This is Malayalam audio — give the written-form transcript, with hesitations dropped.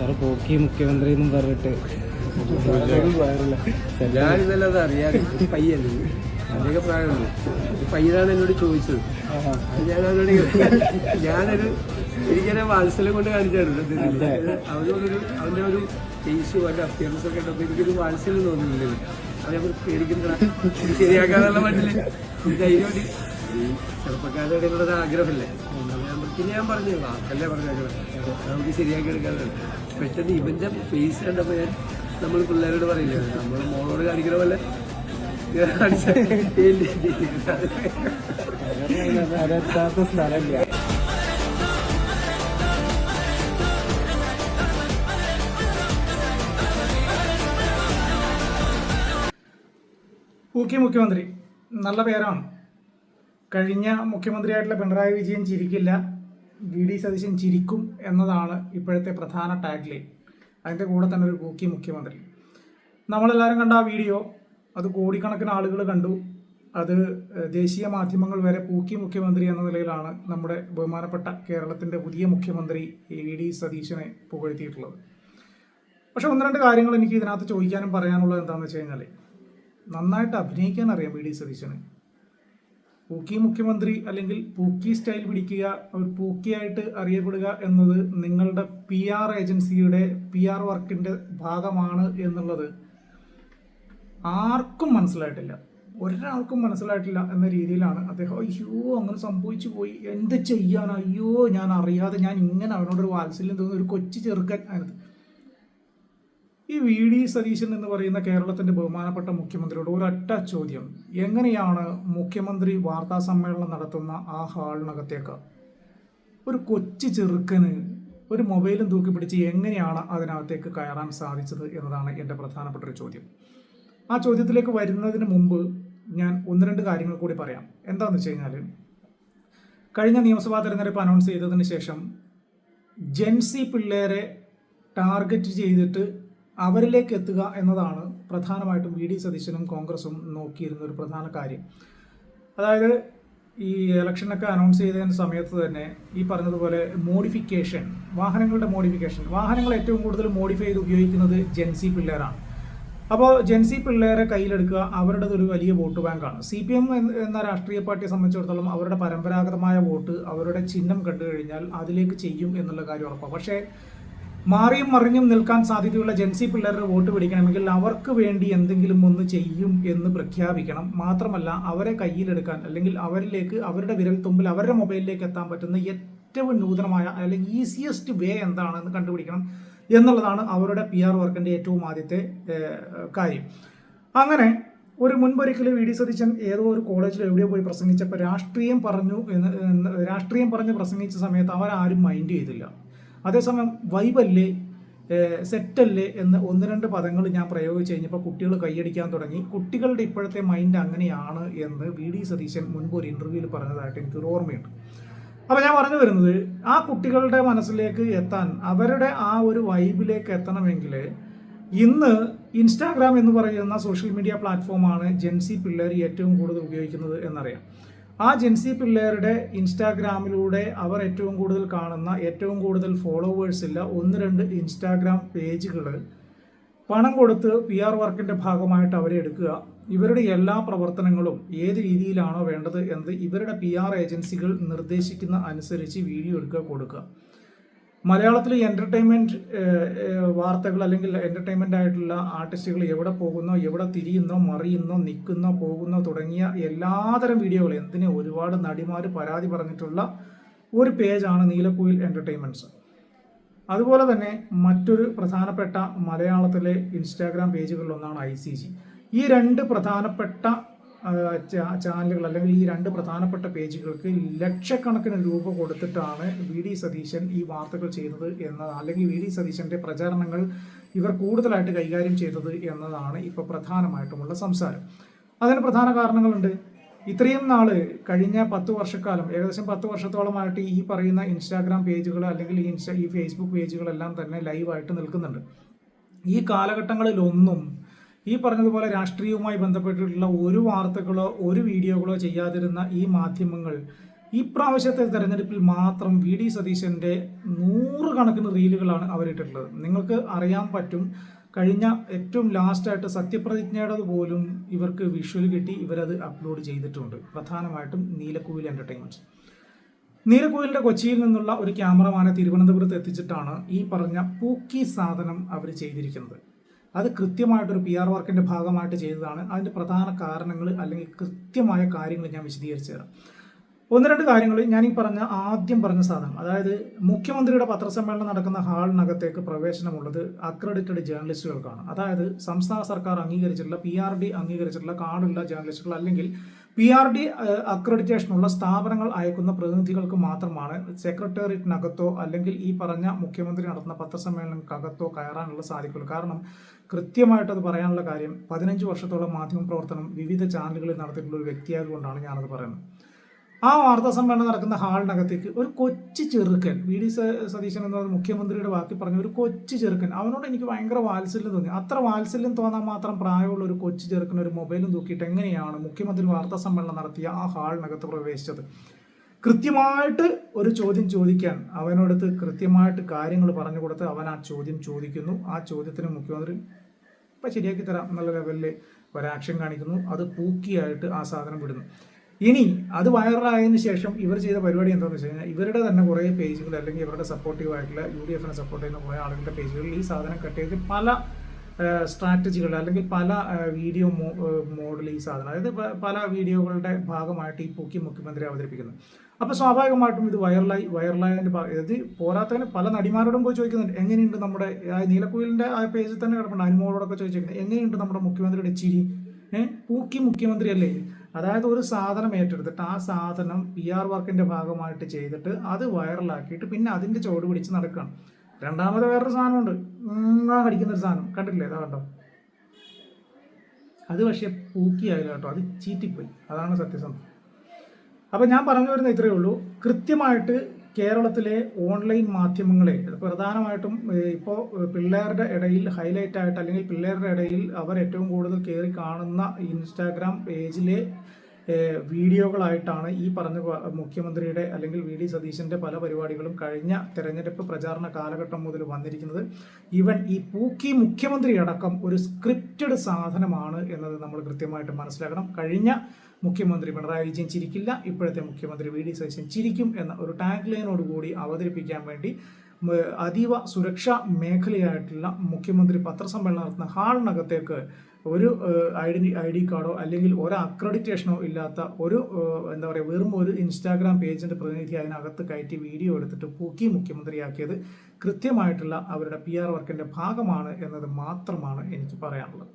സാറ് പോക്കി മുഖ്യമന്ത്രി എന്നും പറഞ്ഞിട്ട് ഞാനിതല്ലാതെ അറിയാതെ പയ്യല്ലേ അധിക പ്രായമുള്ളൂ പയ്യനാണ് എന്നോട് ചോദിച്ചത്. ഞാനൊരു എനിക്കതിനെ വാത്സല്യം കൊണ്ട് കാണിച്ചായിരുന്നു. അവൻ്റെ ഒരു ഫേസും അവൻ്റെ അപ്പിയറൻസ് ഒക്കെ ഉണ്ടപ്പോൾ എനിക്കൊരു വാത്സല്യം തോന്നുന്നില്ല. അവനെ പേടിക്കുന്ന ശരിയാക്കാന്നുള്ള മട്ടില് ധൈര്യം ഈ ചെറുപ്പക്കാരുടെ ഇടയിലുള്ള ആഗ്രഹമല്ലേ. പിന്നെ ഞാൻ പറഞ്ഞു വാക്കല്ലേ പറഞ്ഞേക്കണം, നമുക്ക് ശരിയാക്കി എടുക്കാതെ. പെട്ടെന്ന് ഇവന്റെ ഫേസ് കണ്ടപ്പോൾ നമ്മൾ പിള്ളേരോട് പറയില്ലേ, നമ്മൾ മോളോട് കാണിക്കണ പോലെ അതെത്താത്ത സ്ഥലമില്ല. ഊക്കി മുഖ്യമന്ത്രി നല്ല പേരാണ്. കഴിഞ്ഞ മുഖ്യമന്ത്രിയായിട്ടുള്ള പിണറായി വിജയൻ ചിരിക്കില്ല, വി ഡി സതീശൻ ചിരിക്കും എന്നതാണ് ഇപ്പോഴത്തെ പ്രധാന ടാഗ് ലൈൻ. അതിൻ്റെ കൂടെ തന്നെ ഒരു ഊക്കി മുഖ്യമന്ത്രി. നമ്മളെല്ലാവരും കണ്ട ആ വീഡിയോ, അത് കോടിക്കണക്കിന് ആളുകൾ കണ്ടു. അത് ദേശീയ മാധ്യമങ്ങൾ വരെ പൂക്കി മുഖ്യമന്ത്രി എന്ന നിലയിലാണ് നമ്മുടെ ബഹുമാനപ്പെട്ട കേരളത്തിൻ്റെ പുതിയ മുഖ്യമന്ത്രി വി ഡി സതീശനെ പുകഴ്ത്തിയിട്ടുള്ളത്. പക്ഷെ ഒന്ന് രണ്ട് കാര്യങ്ങൾ എനിക്ക് ഇതിനകത്ത് ചോദിക്കാനും പറയാനുള്ളത് എന്താണെന്ന് വെച്ച് കഴിഞ്ഞാൽ, നന്നായിട്ട് അഭിനയിക്കാൻ അറിയാം വി ഡി സതീശന്. പൂക്കി മുഖ്യമന്ത്രി അല്ലെങ്കിൽ പൂക്കി സ്റ്റൈൽ പിടിക്കുക, ഒരു പൂക്കിയായിട്ട് അറിയപ്പെടുക എന്നത് നിങ്ങളുടെ PR ഏജൻസിയുടെ PR വർക്കിൻ്റെ ഭാഗമാണ് എന്നുള്ളത് ആർക്കും മനസ്സിലായിട്ടില്ല, ഒരാൾക്കും മനസ്സിലായിട്ടില്ല എന്ന രീതിയിലാണ് അദ്ദേഹം അയ്യോ അങ്ങനെ സംഭവിച്ചു പോയി, എന്ത് ചെയ്യാൻ, അയ്യോ ഞാൻ അറിയാതെ ഞാൻ ഇങ്ങനെ അവനോടൊരു വാത്സല്യം തോന്നുന്നു, ഒരു കൊച്ചു ചെറുക്കൻ അതിനകത്ത്. ഈ വി ഡി സതീശൻ എന്ന് പറയുന്ന കേരളത്തിൻ്റെ ബഹുമാനപ്പെട്ട മുഖ്യമന്ത്രിയോട് ഒരൊറ്റ ചോദ്യം: എങ്ങനെയാണ് മുഖ്യമന്ത്രി വാർത്താ സമ്മേളനം നടത്തുന്ന ആ ഹാളിനകത്തേക്ക് ഒരു കൊച്ചു ചെറുക്കന് ഒരു മൊബൈലും തൂക്കി പിടിച്ച് എങ്ങനെയാണ് അതിനകത്തേക്ക് കയറാൻ സാധിച്ചത് എന്നതാണ് എൻ്റെ പ്രധാനപ്പെട്ട ഒരു ചോദ്യം. ആ ചോദ്യത്തിലേക്ക് വരുന്നതിന് മുമ്പ് ഞാൻ ഒന്ന് രണ്ട് കാര്യങ്ങൾ കൂടി പറയാം. എന്താണെന്ന് വെച്ച് കഴിഞ്ഞാൽ, കഴിഞ്ഞ നിയമസഭാ തെരഞ്ഞെടുപ്പ് അനൗൺസ് ചെയ്തതിന് ശേഷം ജെൻസി പിള്ളേരെ ടാർഗറ്റ് ചെയ്തിട്ട് അവരിലേക്ക് എത്തുക എന്നതാണ് പ്രധാനമായിട്ടും വി ഡി സതീശനും കോൺഗ്രസും നോക്കിയിരുന്ന ഒരു പ്രധാന കാര്യം. അതായത് ഈ ഇലക്ഷനൊക്കെ അനൗൺസ് ചെയ്തതിന് സമയത്ത് തന്നെ ഈ പറഞ്ഞതുപോലെ മോഡിഫിക്കേഷൻ, വാഹനങ്ങളുടെ മോഡിഫിക്കേഷൻ, വാഹനങ്ങൾ ഏറ്റവും കൂടുതൽ മോഡിഫൈ ചെയ്ത് ഉപയോഗിക്കുന്നത് ജെൻസി പിള്ളേരാണ്. അപ്പോൾ ജെൻസി പിള്ളേരെ കയ്യിലെടുക്കുക, അവരുടെ ഒരു വലിയ വോട്ട് ബാങ്കാണ്. CPM എന്ന രാഷ്ട്രീയ പാർട്ടിയെ സംബന്ധിച്ചിടത്തോളം അവരുടെ പരമ്പരാഗതമായ വോട്ട്, അവരുടെ ചിഹ്നം കണ്ടു കഴിഞ്ഞാൽ അതിലേക്ക് ചെയ്യും എന്നുള്ള കാര്യം ഉറപ്പാണ്. പക്ഷേ മാറിയും മറിഞ്ഞും നിൽക്കാൻ സാധ്യതയുള്ള ജെൻസി പിള്ളേരുടെ വോട്ട് പിടിക്കണമെങ്കിൽ അവർക്ക് വേണ്ടി എന്തെങ്കിലും ഒന്ന് ചെയ്യും എന്ന് പ്രഖ്യാപിക്കണം. മാത്രമല്ല അവരെ കയ്യിലെടുക്കാൻ അല്ലെങ്കിൽ അവരിലേക്ക്, അവരുടെ വിരൽത്തുമ്പിൽ, അവരുടെ മൊബൈലിലേക്ക് എത്താൻ പറ്റുന്ന ഏറ്റവും നൂതനമായ അല്ലെങ്കിൽ ഈസിയസ്റ്റ് വേ എന്താണെന്ന് കണ്ടുപിടിക്കണം എന്നുള്ളതാണ് അവരുടെ PR വർക്കിൻ്റെ ഏറ്റവും ആദ്യത്തെ കാര്യം. അങ്ങനെ ഒരു മുൻപൊരിക്കൽ വി ഡി സതീശൻ ഏതോ ഒരു കോളേജിൽ എവിടെയോ പോയി പ്രസംഗിച്ചപ്പോൾ രാഷ്ട്രീയം പറഞ്ഞ് പ്രസംഗിച്ച സമയത്ത് അവരാരും മൈൻഡ് ചെയ്തില്ല. അതേസമയം വൈബല്ലേ, സെറ്റല്ലേ എന്ന് ഒന്ന് രണ്ട് പദങ്ങൾ ഞാൻ പ്രയോഗിച്ച് കഴിഞ്ഞപ്പോൾ കുട്ടികൾ കൈയടിക്കാൻ തുടങ്ങി. കുട്ടികളുടെ ഇപ്പോഴത്തെ മൈൻഡ് അങ്ങനെയാണ് എന്ന് വി ഡി സതീശൻ മുൻപ് ഒരു ഇൻ്റർവ്യൂവിൽ പറഞ്ഞതായിട്ട് എനിക്കൊരു ഓർമ്മയുണ്ട്. അപ്പോൾ ഞാൻ പറഞ്ഞു വരുന്നത്, ആ കുട്ടികളുടെ മനസ്സിലേക്ക് എത്താൻ, അവരുടെ ആ ഒരു വൈബിലേക്ക് എത്തണമെങ്കിൽ ഇന്ന് ഇൻസ്റ്റാഗ്രാം എന്ന് പറയുന്ന സോഷ്യൽ മീഡിയ പ്ലാറ്റ്ഫോമാണ് ജെൻസി പിള്ളേർ ഏറ്റവും കൂടുതൽ ഉപയോഗിക്കുന്നത് എന്നറിയാം. ആ ജെൻസി പിള്ളേരുടെ ഇൻസ്റ്റാഗ്രാമിലൂടെ അവർ ഏറ്റവും കൂടുതൽ കാണുന്ന, ഏറ്റവും കൂടുതൽ ഫോളോവേഴ്സ് ഇല്ല ഒന്ന് രണ്ട് ഇൻസ്റ്റാഗ്രാം പേജുകൾ പണം കൊടുത്ത് PR വർക്കിൻ്റെ ഭാഗമായിട്ട് അവരെ എടുക്കുക. ഇവരുടെ എല്ലാ പ്രവർത്തനങ്ങളും ഏത് രീതിയിലാണോ വേണ്ടത് എന്ന് ഇവരുടെ PR ഏജൻസികൾ നിർദ്ദേശിക്കുന്ന അനുസരിച്ച് വീഡിയോ എടുക്കുക, കൊടുക്കുക. മലയാളത്തിൽ എൻ്റർടൈൻമെൻറ്റ് വാർത്തകൾ അല്ലെങ്കിൽ എൻ്റർടൈൻമെൻ്റ് ആയിട്ടുള്ള ആർട്ടിസ്റ്റുകൾ എവിടെ പോകുന്നോ, എവിടെ തിരിയുന്നോ, മറിയുന്നോ, നിൽക്കുന്നോ, പോകുന്നോ തുടങ്ങിയ എല്ലാതരം വീഡിയോകൾ, എന്തിന് ഒരുപാട് നടിമാർ പരാതി പറഞ്ഞിട്ടുള്ള ഒരു പേജാണ് നീലക്കുയിൽ എൻ്റർടൈൻമെൻറ്റ്സ്. അതുപോലെ തന്നെ മറ്റൊരു പ്രധാനപ്പെട്ട മലയാളത്തിലെ ഇൻസ്റ്റാഗ്രാം പേജുകളിലൊന്നാണ് ICG. ഈ രണ്ട് പ്രധാനപ്പെട്ട ചാനലുകൾ അല്ലെങ്കിൽ ഈ രണ്ട് പ്രധാനപ്പെട്ട പേജുകൾക്ക് ലക്ഷക്കണക്കിന് രൂപ കൊടുത്തിട്ടാണ് വി ഡി സതീശൻ ഈ വാർത്തകൾ ചെയ്തത് എന്നതാണ്, അല്ലെങ്കിൽ വി ഡി സതീശൻ്റെ പ്രചാരണങ്ങൾ ഇവർ കൂടുതലായിട്ട് കൈകാര്യം ചെയ്തത് എന്നതാണ് ഇപ്പോൾ പ്രധാനമായിട്ടുമുള്ള സംസാരം. അതിന് പ്രധാന കാരണങ്ങളുണ്ട്. ഇത്രയും നാൾ കഴിഞ്ഞ 10 വർഷക്കാലം, ഏകദേശം 10 വർഷത്തോളമായിട്ട് ഈ പറയുന്ന ഇൻസ്റ്റാഗ്രാം പേജുകൾ അല്ലെങ്കിൽ ഈ ഫേസ്ബുക്ക് പേജുകളെല്ലാം തന്നെ ലൈവായിട്ട് നിൽക്കുന്നുണ്ട്. ഈ കാലഘട്ടങ്ങളിലൊന്നും ഈ പറഞ്ഞതുപോലെ രാഷ്ട്രീയവുമായി ബന്ധപ്പെട്ടിട്ടുള്ള ഒരു വാർത്തകളോ ഒരു വീഡിയോകളോ ചെയ്യാതിരുന്ന ഈ മാധ്യമങ്ങൾ ഈ പ്രാവശ്യത്തെ തെരഞ്ഞെടുപ്പിൽ മാത്രം വി ഡി സതീശൻ്റെ 100 കണക്കിന് റീലുകളാണ് അവരിട്ടിട്ടുള്ളത്. നിങ്ങൾക്ക് അറിയാൻ പറ്റും, കഴിഞ്ഞ ഏറ്റവും ലാസ്റ്റായിട്ട് സത്യപ്രതിജ്ഞയുടേത് പോലും ഇവർക്ക് വിഷ്വൽ കിട്ടി, ഇവരത് അപ്ലോഡ് ചെയ്തിട്ടുണ്ട്. പ്രധാനമായിട്ടും നീലക്കുയിൽ എൻ്റർടൈൻമെൻറ്റ്സ്. നീലക്കുയിലിൻ്റെ കൊച്ചിയിൽ നിന്നുള്ള ഒരു ക്യാമറമാനെ തിരുവനന്തപുരത്ത് എത്തിച്ചിട്ടാണ് ഈ പറഞ്ഞ പൂക്കി സാധനം അവർ ചെയ്തിരിക്കുന്നത്. അത് കൃത്യമായിട്ടൊരു PR വർക്കിൻ്റെ ഭാഗമായിട്ട് ചെയ്തതാണ്. അതിൻ്റെ പ്രധാന കാരണങ്ങൾ അല്ലെങ്കിൽ കൃത്യമായ കാര്യങ്ങൾ ഞാൻ വിശദീകരിച്ചു തരാം. 1-2 കാര്യങ്ങൾ ഞാൻ ആദ്യം പറഞ്ഞ സാധനം, അതായത് മുഖ്യമന്ത്രിയുടെ പത്രസമ്മേളനം നടക്കുന്ന ഹാളിനകത്തേക്ക് പ്രവേശനമുള്ളത് അക്രഡിറ്റഡ് ജേർണലിസ്റ്റുകൾക്കാണ്. അതായത് സംസ്ഥാന സർക്കാർ അംഗീകരിച്ചിട്ടുള്ള PRD അംഗീകരിച്ചിട്ടുള്ള കാർഡുള്ള ജേർണലിസ്റ്റുകൾ അല്ലെങ്കിൽ PRD അക്രഡിറ്റേഷനുള്ള സ്ഥാപനങ്ങൾ അയക്കുന്ന പ്രതിനിധികൾക്ക് മാത്രമാണ് സെക്രട്ടേറിയറ്റിനകത്തോ അല്ലെങ്കിൽ ഈ പറഞ്ഞ മുഖ്യമന്ത്രി നടത്തുന്ന പത്രസമ്മേളനങ്ങൾക്കകത്തോ കയറാനുള്ള സാധിക്കുള്ളൂ. കാരണം കൃത്യമായിട്ടത് പറയാനുള്ള കാര്യം, 15 വർഷത്തോളം മാധ്യമ പ്രവർത്തനം വിവിധ ചാനലുകളിൽ നടത്തിയിട്ടുള്ള ഒരു വ്യക്തിയായതുകൊണ്ടാണ് ഞാനത് പറയുന്നത്. ആ വാർത്താ സമ്മേളനം നടക്കുന്ന ഹാളിനകത്തേക്ക് ഒരു കൊച്ചു ചെറുക്കൻ, വി ഡി സതീശൻ എന്ന് പറയുന്ന മുഖ്യമന്ത്രിയുടെ വാക്കി പറഞ്ഞ ഒരു കൊച്ചു ചെറുക്കൻ, അവനോട് എനിക്ക് ഭയങ്കര വാത്സല്യം തോന്നി. അത്ര വാത്സല്യം തോന്നാൻ മാത്രം പ്രായമുള്ള ഒരു കൊച്ചു ചെറുക്കൻ ഒരു മൊബൈലും തൂക്കിയിട്ട് എങ്ങനെയാണ് മുഖ്യമന്ത്രി വാർത്താ സമ്മേളനം നടത്തിയ ആ ഹാളിനകത്ത് പ്രവേശിച്ചത്? കൃത്യമായിട്ട് ഒരു ചോദ്യം ചോദിക്കാൻ അവനോടത്ത് കൃത്യമായിട്ട് കാര്യങ്ങൾ പറഞ്ഞു കൊടുത്ത് അവൻ ആ ചോദ്യം ചോദിക്കുന്നു. ആ ചോദ്യത്തിന് മുഖ്യമന്ത്രി ഇപ്പം ശരിയാക്കി തരാം എന്നുള്ള ലെവലിൽ ഒരു ആക്ഷൻ കാണിക്കുന്നു. അത് പൂക്കിയായിട്ട് ആ സാധനം വിടുന്നു. ഇനി അത് വൈറലായതിനു ശേഷം ഇവർ ചെയ്ത പരിപാടി എന്താണെന്ന് വെച്ച് കഴിഞ്ഞാൽ, ഇവരുടെ തന്നെ കുറേ പേജുകൾ അല്ലെങ്കിൽ ഇവരുടെ സപ്പോർട്ടീവായിട്ടുള്ള UDF-നെ സപ്പോർട്ട് ചെയ്യുന്ന കുറേ ആളുകളുടെ പേജുകളിൽ ഈ സാധനം കട്ട് ചെയ്ത് പല സ്ട്രാറ്റജികൾ അല്ലെങ്കിൽ പല വീഡിയോ മോഡൽ ഈ സാധനം, അതായത് പല വീഡിയോകളുടെ ഭാഗമായിട്ട് ഈ പൂക്കി മുഖ്യമന്ത്രി അവതരിപ്പിക്കുന്നു. അപ്പോൾ സ്വാഭാവികമായിട്ടും ഇത് വൈറലായതിൻ്റെ ഇത് പോരാത്തതിന് പല നടിമാരോടും പോയി ചോദിക്കുന്നുണ്ട്, എങ്ങനെയുണ്ട് നമ്മുടെ നീലക്കുയിലിൻ്റെ ആ പേജിൽ തന്നെ കിടപ്പുണ്ട്, അനുമോളോടൊക്കെ ചോദിച്ചിരിക്കുന്നത് എങ്ങനെയുണ്ട് നമ്മുടെ മുഖ്യമന്ത്രിയുടെ ചിരി, പൂക്കി മുഖ്യമന്ത്രി അല്ലേ? അതായത് ഒരു സാധനം ഏറ്റെടുത്തിട്ട് ആ സാധനം PR വർക്കിൻ്റെ ഭാഗമായിട്ട് ചെയ്തിട്ട് അത് വൈറലാക്കിയിട്ട് പിന്നെ അതിൻ്റെ ചുവട് പിടിച്ച് നടക്കുകയാണ്. രണ്ടാമത് വേറൊരു സാധനമുണ്ട്, കടിക്കുന്നൊരു സാധനം കണ്ടില്ലേ, അതാ കണ്ടോ? അത് പക്ഷേ പൂക്കിയായില്ല കേട്ടോ, അത് ചീറ്റിപ്പോയി. അതാണ് സത്യസന്ധം. അപ്പോൾ ഞാൻ പറഞ്ഞു വരുന്നത് ഇത്രയേ ഉള്ളൂ. കൃത്യമായിട്ട് കേരളത്തിലെ ഓൺലൈൻ മാധ്യമങ്ങളെ പ്രധാനമായിട്ടും ഇപ്പോൾ പിള്ളേരുടെ ഇടയിൽ ഹൈലൈറ്റ് ആയിട്ട് അല്ലെങ്കിൽ പിള്ളേരുടെ ഇടയിൽ അവർ ഏറ്റവും കൂടുതൽ കയറി കാണുന്ന ഇൻസ്റ്റാഗ്രാം പേജിലെ വീഡിയോകളായിട്ടാണ് ഈ പറഞ്ഞ മുഖ്യമന്ത്രിയുടെ അല്ലെങ്കിൽ വി ഡി സതീശൻ്റെ പല പരിപാടികളും കഴിഞ്ഞ തെരഞ്ഞെടുപ്പ് പ്രചാരണ കാലഘട്ടം മുതൽ വന്നിരിക്കുന്നത്. ഈവൻ ഈ പൂക്കി മുഖ്യമന്ത്രി അടക്കം ഒരു സ്ക്രിപ്റ്റഡ് സാധനമാണ് എന്നത് നമ്മൾ കൃത്യമായിട്ട് മനസ്സിലാക്കണം. കഴിഞ്ഞ മുഖ്യമന്ത്രി പിണറായി വിജയൻ ചിരിക്കില്ല, ഇപ്പോഴത്തെ മുഖ്യമന്ത്രി വി ഡി സതീശൻ ചിരിക്കും എന്ന ഒരു ടാഗ് ലൈനോടുകൂടി അവതരിപ്പിക്കാൻ വേണ്ടി അതീവ സുരക്ഷാ മേഖലയായിട്ടുള്ള മുഖ്യമന്ത്രി പത്രസമ്മേളനം നടത്തുന്ന ഹാളിനകത്തേക്ക് ഒരു ID കാർഡോ അല്ലെങ്കിൽ ഒരു അക്രഡിറ്റേഷനോ ഇല്ലാത്ത ഒരു എന്താ പറയുക വെറും ഒരു ഇൻസ്റ്റാഗ്രാം പേജിൻ്റെ പ്രതിനിധി അതിനകത്ത് കയറ്റി വീഡിയോ എടുത്തിട്ട് പൂക്കി മുഖ്യമന്ത്രിയാക്കിയത് കൃത്യമായിട്ടുള്ള അവരുടെ PR വർക്കിൻ്റെ ഭാഗമാണ് എന്നത് മാത്രമാണ് എനിക്ക് പറയാനുള്ളത്.